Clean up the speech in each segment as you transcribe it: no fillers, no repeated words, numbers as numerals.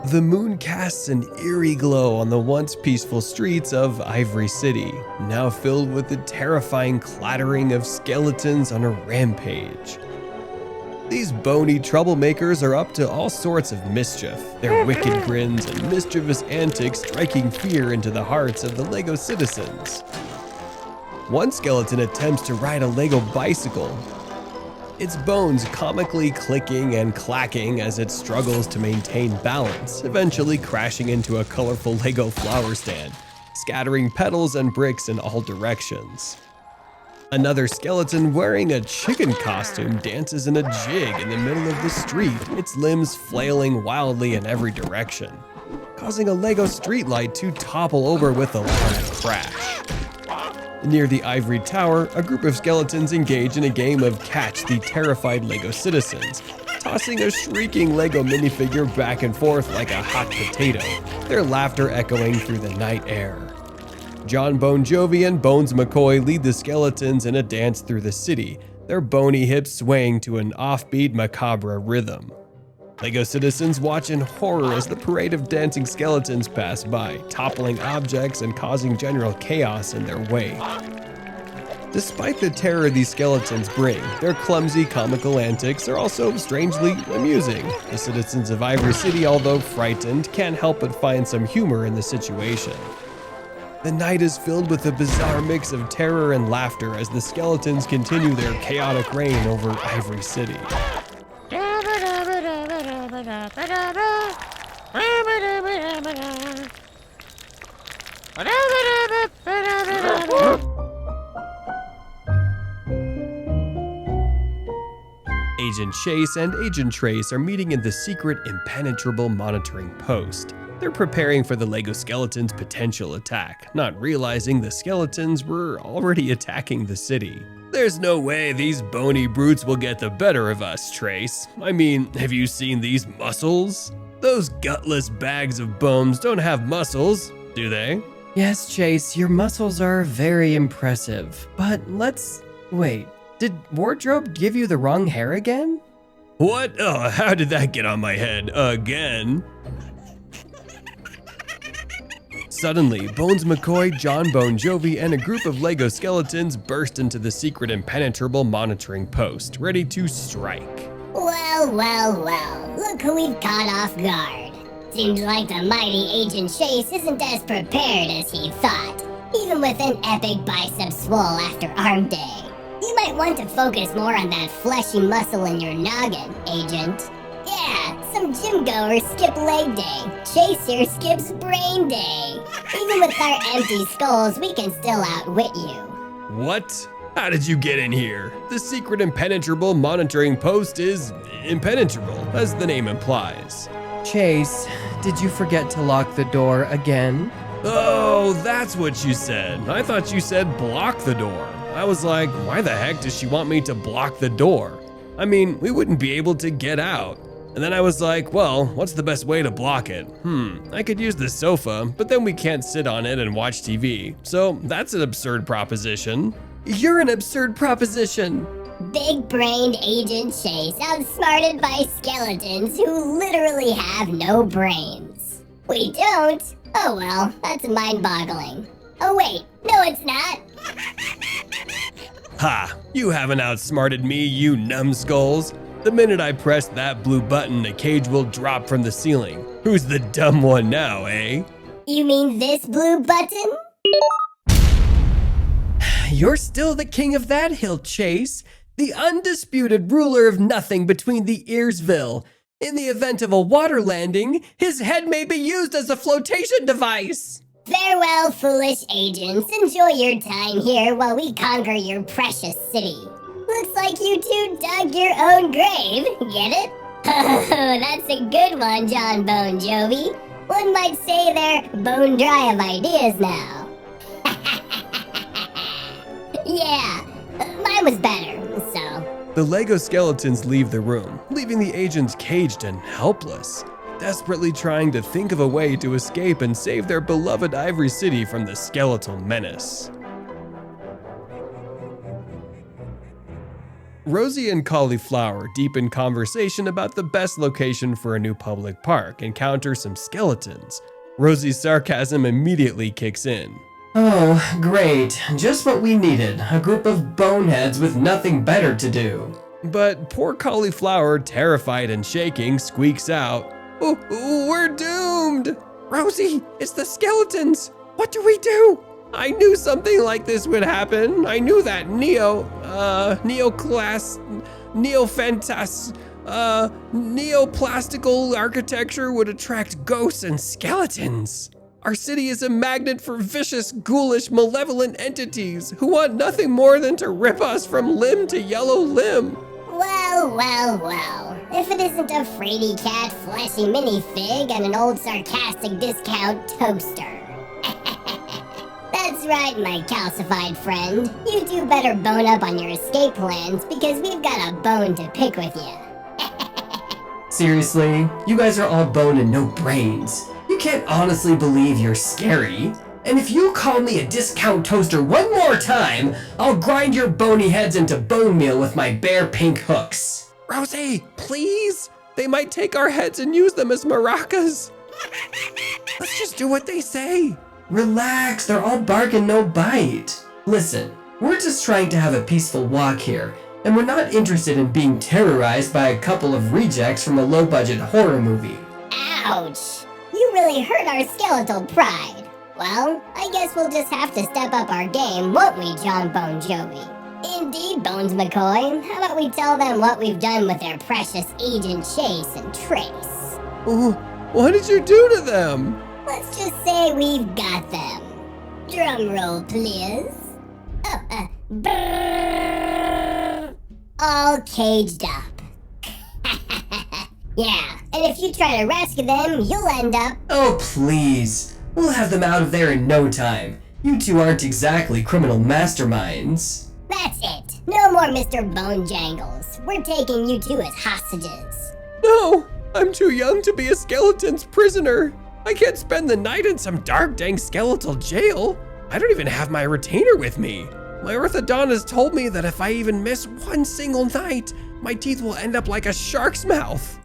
The moon casts an eerie glow on the once peaceful streets of Ivory City, now filled with the terrifying clattering of skeletons on a rampage. These bony troublemakers are up to all sorts of mischief, their wicked grins and mischievous antics striking fear into the hearts of the LEGO citizens. One skeleton attempts to ride a LEGO bicycle, its bones comically clicking and clacking as it struggles to maintain balance, eventually crashing into a colorful LEGO flower stand, scattering petals and bricks in all directions. Another skeleton wearing a chicken costume dances in a jig in the middle of the street, its limbs flailing wildly in every direction, causing a LEGO streetlight to topple over with a loud crash. Near the Ivory Tower, a group of skeletons engage in a game of catch the terrified LEGO citizens, tossing a shrieking LEGO minifigure back and forth like a hot potato, their laughter echoing through the night air. John Bon Jovi and Bones McCoy lead the skeletons in a dance through the city, their bony hips swaying to an offbeat macabre rhythm. LEGO citizens watch in horror as the parade of dancing skeletons pass by, toppling objects and causing general chaos in their way. Despite the terror these skeletons bring, their clumsy, comical antics are also strangely amusing. The citizens of Ivory City, although frightened, can't help but find some humor in the situation. The night is filled with a bizarre mix of terror and laughter as the skeletons continue their chaotic reign over Ivory City. Agent Chase and Agent Trace are meeting in the secret impenetrable monitoring post. They're preparing for the LEGO skeleton's potential attack, not realizing the skeletons were already attacking the city. There's no way these bony brutes will get the better of us, Trace. I mean, have you seen these muscles? Those gutless bags of bones don't have muscles, do they? Yes, Chase, your muscles are very impressive, but wait, did Wardrobe give you the wrong hair again? What? Oh, how did that get on my head again? Suddenly, Bones McCoy, John Bon Jovi, and a group of LEGO skeletons burst into the secret impenetrable monitoring post, ready to strike. Well, look who we've caught off guard. Seems like the mighty Agent Chase isn't as prepared as he thought, even with an epic bicep swole after arm day. You might want to focus more on that fleshy muscle in your noggin, Agent. Yeah, some gym goers skip leg day. Chase here skips brain day. Even with our empty skulls, we can still outwit you. What? How did you get in here? The secret impenetrable monitoring post is impenetrable, as the name implies. Chase, did you forget to lock the door again? Oh, that's what you said. I thought you said block the door. I was like, why the heck does she want me to block the door? I mean, we wouldn't be able to get out. And then I was like, well, what's the best way to block it? I could use the sofa, but then we can't sit on it and watch TV. So that's an absurd proposition. You're an absurd proposition. Big-brained Agent Chase outsmarted by skeletons who literally have no brains. We don't? Oh well, that's mind-boggling. Oh wait, no it's not. Ha! You haven't outsmarted me, you numbskulls. The minute I press that blue button, a cage will drop from the ceiling. Who's the dumb one now, eh? You mean this blue button? You're still the king of that hill, Chase. The undisputed ruler of nothing between the Earsville. In the event of a water landing, his head may be used as a flotation device. Farewell, foolish agents. Enjoy your time here while we conquer your precious city. Looks like you two dug your own grave. Get it? Oh, that's a good one, John Bon Jovi. One might say they're bone dry of ideas now. Yeah, mine was better, so. The LEGO skeletons leave the room, leaving the agents caged and helpless, desperately trying to think of a way to escape and save their beloved Ivory City from the skeletal menace. Rosie and Cauliflower, deep in conversation about the best location for a new public park, encounter some skeletons. Rosie's sarcasm immediately kicks in. Oh, great. Just what we needed. A group of boneheads with nothing better to do. But poor Cauliflower, terrified and shaking, squeaks out, "Oh, we're doomed! Rosie, it's the skeletons! What do we do? I knew something like this would happen. I knew that neoplastical architecture would attract ghosts and skeletons. Our city is a magnet for vicious, ghoulish, malevolent entities who want nothing more than to rip us from limb to yellow limb." Well. If it isn't a fraidy cat, flashy minifig, and an old sarcastic discount toaster. That's right, my calcified friend. You two better bone up on your escape plans because we've got a bone to pick with you. Seriously, you guys are all bone and no brains. You can't honestly believe you're scary. And if you call me a discount toaster one more time, I'll grind your bony heads into bone meal with my bare pink hooks. Rosie, please? They might take our heads and use them as maracas. Let's just do what they say. Relax, they're all bark and no bite. Listen, we're just trying to have a peaceful walk here, and we're not interested in being terrorized by a couple of rejects from a low-budget horror movie. Ouch! You really hurt our skeletal pride. Well, I guess we'll just have to step up our game, won't we, John Bon Jovi? Indeed, Bones McCoy. How about we tell them what we've done with their precious Agent Chase and Trace? Ooh, what did you do to them? Let's just say we've got them. Drum roll, please. All caged up. Yeah, and if you try to rescue them, you'll end up... Oh, please. We'll have them out of there in no time. You two aren't exactly criminal masterminds. That's it. No more Mr. Bone Jangles. We're taking you two as hostages. No, I'm too young to be a skeleton's prisoner. I can't spend the night in some dark, dang skeletal jail. I don't even have my retainer with me. My orthodontist told me that if I even miss one single night, my teeth will end up like a shark's mouth.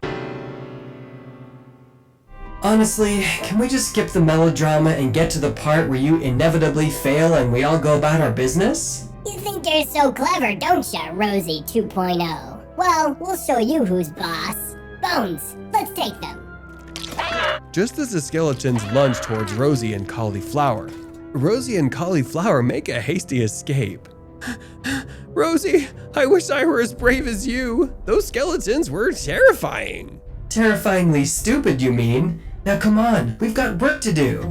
Honestly, can we just skip the melodrama and get to the part where you inevitably fail and we all go about our business? You think you're so clever, don't ya, Rosie 2.0? Well, we'll show you who's boss. Bones, let's take them. Just as the skeletons lunge towards Rosie and Cauliflower, Rosie and Cauliflower make a hasty escape. Rosie, I wish I were as brave as you. Those skeletons were terrifying. Terrifyingly stupid, you mean? Now come on, we've got work to do.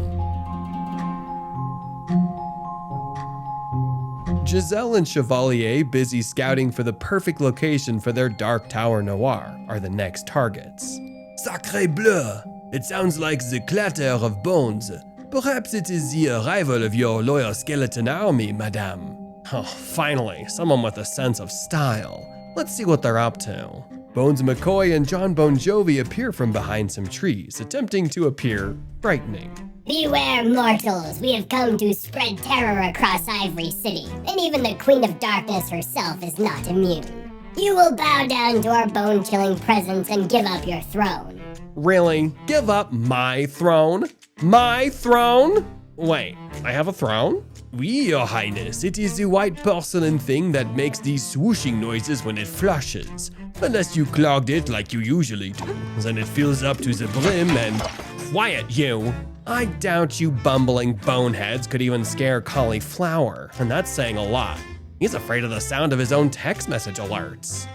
Giselle and Chevalier, busy scouting for the perfect location for their Dark Tower Noir, are the next targets. Sacré bleu! It sounds like the clatter of bones. Perhaps it is the arrival of your loyal skeleton army, madame. Oh, finally, someone with a sense of style. Let's see what they're up to. Bones McCoy and John Bon Jovi appear from behind some trees, attempting to appear frightening. Beware, mortals. We have come to spread terror across Ivory City, and even the Queen of Darkness herself is not immune. You will bow down to our bone-chilling presence and give up your throne. Really? Give up my throne? My throne? Wait, I have a throne? Oui, your highness, it is the white porcelain thing that makes these swooshing noises when it flushes. Unless you clogged it like you usually do, then it fills up to the brim and... Quiet, you! I doubt you bumbling boneheads could even scare Cauliflower, and that's saying a lot. He's afraid of the sound of his own text message alerts.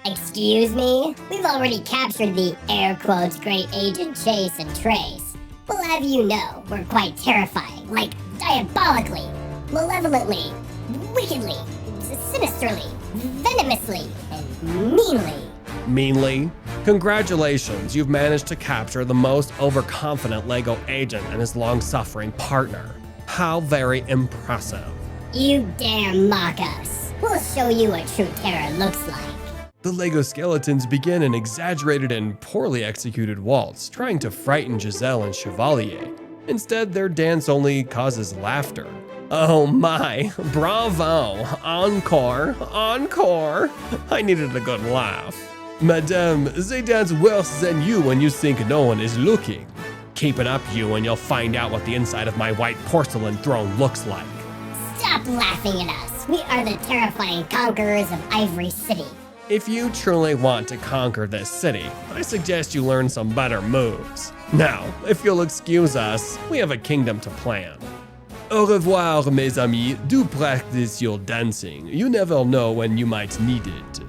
Excuse me? We've already captured the air quotes great Agent Chase and Trace. We'll have you know, we're quite terrifying, like diabolically, malevolently, wickedly, sinisterly, venomously, and meanly. Meanly? Congratulations, you've managed to capture the most overconfident LEGO agent and his long-suffering partner. How very impressive. You dare mock us. We'll show you what true terror looks like. The LEGO skeletons begin an exaggerated and poorly executed waltz, trying to frighten Giselle and Chevalier. Instead, their dance only causes laughter. Oh my, bravo, encore, encore. I needed a good laugh. Madame, they dance worse than you when you think no one is looking. Keep it up, you, and you'll find out what the inside of my white porcelain throne looks like. Stop laughing at us. We are the terrifying conquerors of Ivory City. If you truly want to conquer this city, I suggest you learn some better moves. Now, if you'll excuse us, we have a kingdom to plan. Au revoir, mes amis. Do practice your dancing. You never know when you might need it.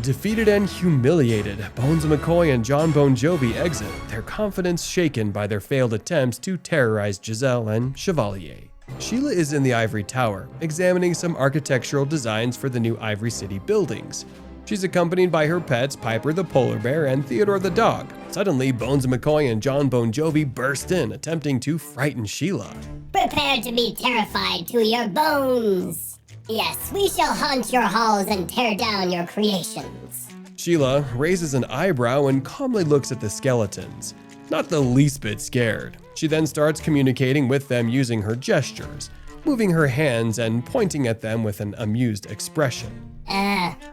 Defeated and humiliated, Bones McCoy and John Bon Jovi exit, their confidence shaken by their failed attempts to terrorize Giselle and Chevalier. Sheila is in the Ivory Tower, examining some architectural designs for the new Ivory City buildings. She's accompanied by her pets Piper the polar bear and Theodore the dog. Suddenly, Bones McCoy and John Bon Jovi burst in, attempting to frighten Sheila. Prepare to be terrified to your bones. Yes, we shall haunt your halls and tear down your creations. Sheila raises an eyebrow and calmly looks at the skeletons, not the least bit scared. She then starts communicating with them using her gestures, moving her hands and pointing at them with an amused expression.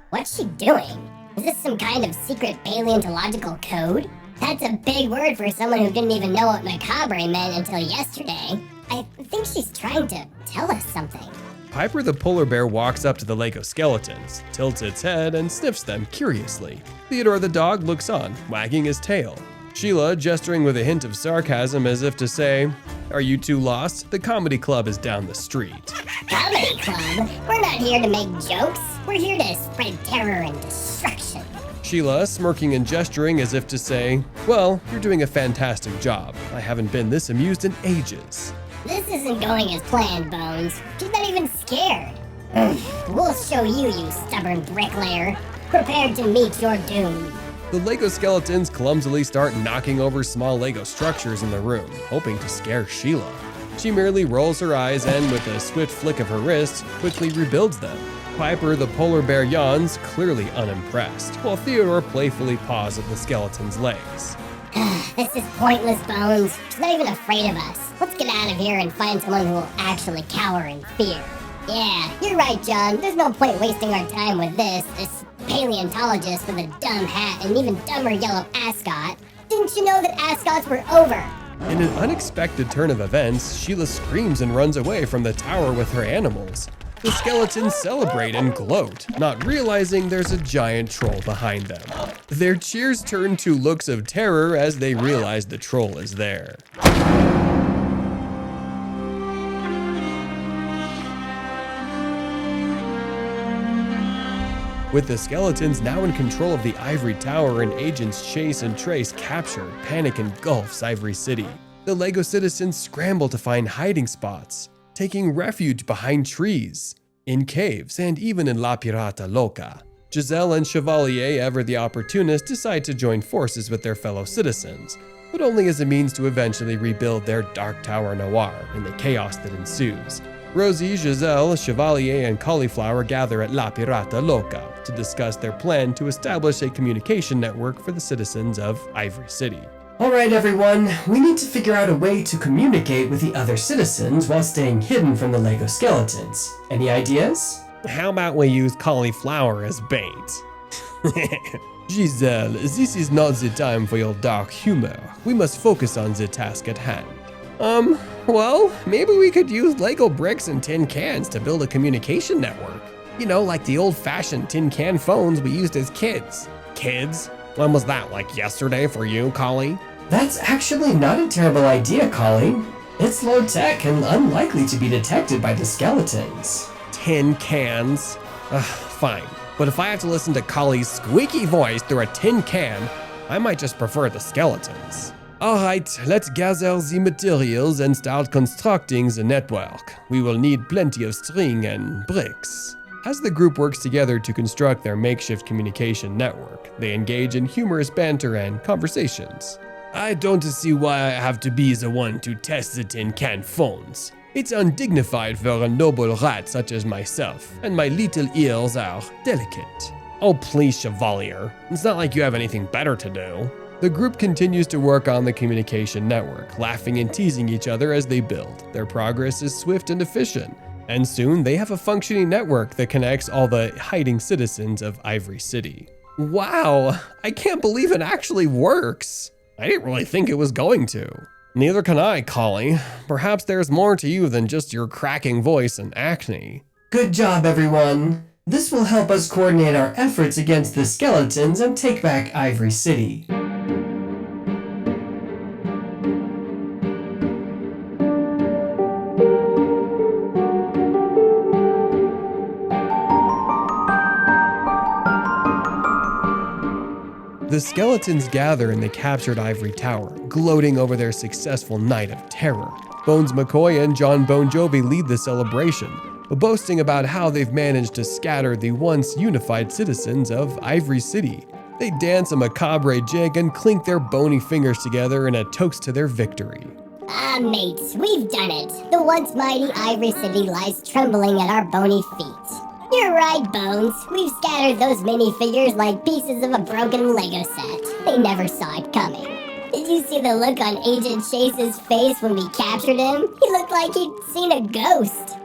What's she doing? Is this some kind of secret paleontological code? That's a big word for someone who didn't even know what macabre meant until yesterday. I think she's trying to tell us something. Piper the polar bear walks up to the Lego skeletons, tilts its head, and sniffs them curiously. Theodore the dog looks on, wagging his tail. Sheila, gesturing with a hint of sarcasm as if to say, "Are you two lost? The comedy club is down the street." Comedy club? We're not here to make jokes. We're here to spread terror and destruction. Sheila, smirking and gesturing as if to say, "Well, you're doing a fantastic job. I haven't been this amused in ages." This isn't going as planned, Bones. She's not even scared. We'll show you, you stubborn bricklayer. Prepared to meet your doom. The Lego skeletons clumsily start knocking over small Lego structures in the room, hoping to scare Sheila. She merely rolls her eyes and, with a swift flick of her wrist, quickly rebuilds them. Piper the polar bear yawns, clearly unimpressed, while Theodore playfully paws at the skeleton's legs. This is pointless, Bones. She's not even afraid of us. Let's get out of here and find someone who will actually cower in fear. Yeah, you're right, John. There's no point wasting our time with this paleontologist with a dumb hat and even dumber yellow ascot. Didn't you know that ascots were over? In an unexpected turn of events, Sheila screams and runs away from the tower with her animals. The skeletons celebrate and gloat, not realizing there's a giant troll behind them. Their cheers turn to looks of terror as they realize the troll is there. With the skeletons now in control of the Ivory Tower and agents Chase and Trace capture, panic engulfs Ivory City. The Lego citizens scramble to find hiding spots, taking refuge behind trees, in caves, and even in La Pirata Loca. Giselle and Chevalier, ever the opportunist, decide to join forces with their fellow citizens, but only as a means to eventually rebuild their Dark Tower Noir in the chaos that ensues. Rosie, Giselle, Chevalier, and Cauliflower gather at La Pirata Loca to discuss their plan to establish a communication network for the citizens of Ivory City. Alright everyone, we need to figure out a way to communicate with the other citizens while staying hidden from the Lego skeletons. Any ideas? How about we use Cauliflower as bait? Giselle, this is not the time for your dark humor. We must focus on the task at hand. Well, maybe we could use Lego bricks and tin cans to build a communication network. You know, like the old-fashioned tin can phones we used as kids. Kids? When was that, like yesterday for you, Collie? That's actually not a terrible idea, Collie. It's low-tech and unlikely to be detected by the skeletons. Tin cans? Fine. But if I have to listen to Collie's squeaky voice through a tin can, I might just prefer the skeletons. Alright, let's gather the materials and start constructing the network. We will need plenty of string and bricks. As the group works together to construct their makeshift communication network, they engage in humorous banter and conversations. I don't see why I have to be the one to test the tin can phones. It's undignified for a noble rat such as myself, and my little ears are delicate. Oh please, Chevalier, it's not like you have anything better to do. The group continues to work on the communication network, laughing and teasing each other as they build. Their progress is swift and efficient, And soon they have a functioning network that connects all the hiding citizens of Ivory City. Wow, I can't believe it actually works. I didn't really think it was going to. Neither can I, Collie. Perhaps there's more to you than just your cracking voice and acne. Good job, everyone. This will help us coordinate our efforts against the skeletons and take back Ivory City. The skeletons gather in the captured Ivory Tower, gloating over their successful night of terror. Bones McCoy and John Bon Jovi lead the celebration, boasting about how they've managed to scatter the once unified citizens of Ivory City. They dance a macabre jig and clink their bony fingers together in a toast to their victory. Ah, mates, we've done it. The once mighty Ivory City lies trembling at our bony feet. You're right, Bones. We've scattered those minifigures like pieces of a broken Lego set. They never saw it coming. Did you see the look on Agent Chase's face when we captured him? He looked like he'd seen a ghost.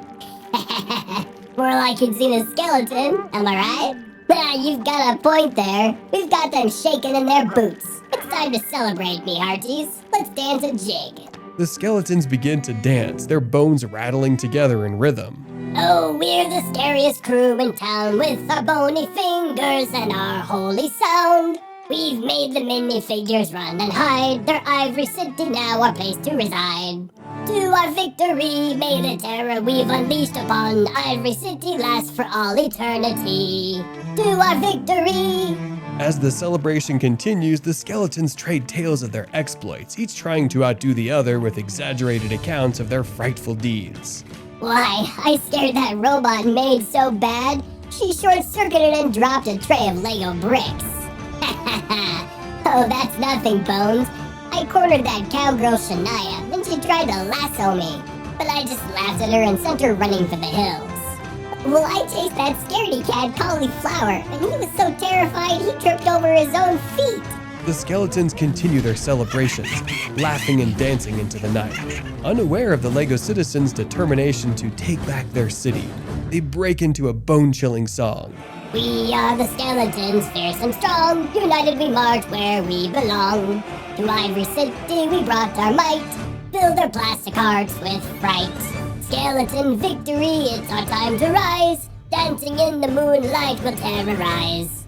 More like he'd seen a skeleton, am I right? Nah, you've got a point there. We've got them shaking in their boots. It's time to celebrate, me hearties. Let's dance a jig. The skeletons begin to dance, their bones rattling together in rhythm. Oh, we're the scariest crew in town with our bony fingers and our holy sound. We've made the minifigures run and hide. Their Ivory City now our place to reside. To our victory, may the terror we've unleashed upon Ivory City last for all eternity. To our victory! As the celebration continues, the skeletons trade tales of their exploits, each trying to outdo the other with exaggerated accounts of their frightful deeds. Why, I scared that robot maid so bad, she short-circuited and dropped a tray of Lego bricks. Oh, that's nothing, Bones. I cornered that cowgirl Shania, and she tried to lasso me, but I just laughed at her and sent her running for the hills. Well, I chased that scaredy cat Cauliflower, and he was so terrified he tripped over his own feet. The skeletons continue their celebrations, laughing and dancing into the night. Unaware of the Lego citizens' determination to take back their city, they break into a bone-chilling song. We are the skeletons, fierce and strong. United we march where we belong. To Ivory City we brought our might. Fill their plastic hearts with fright. Skeleton victory, it's our time to rise. Dancing in the moonlight will terrorize.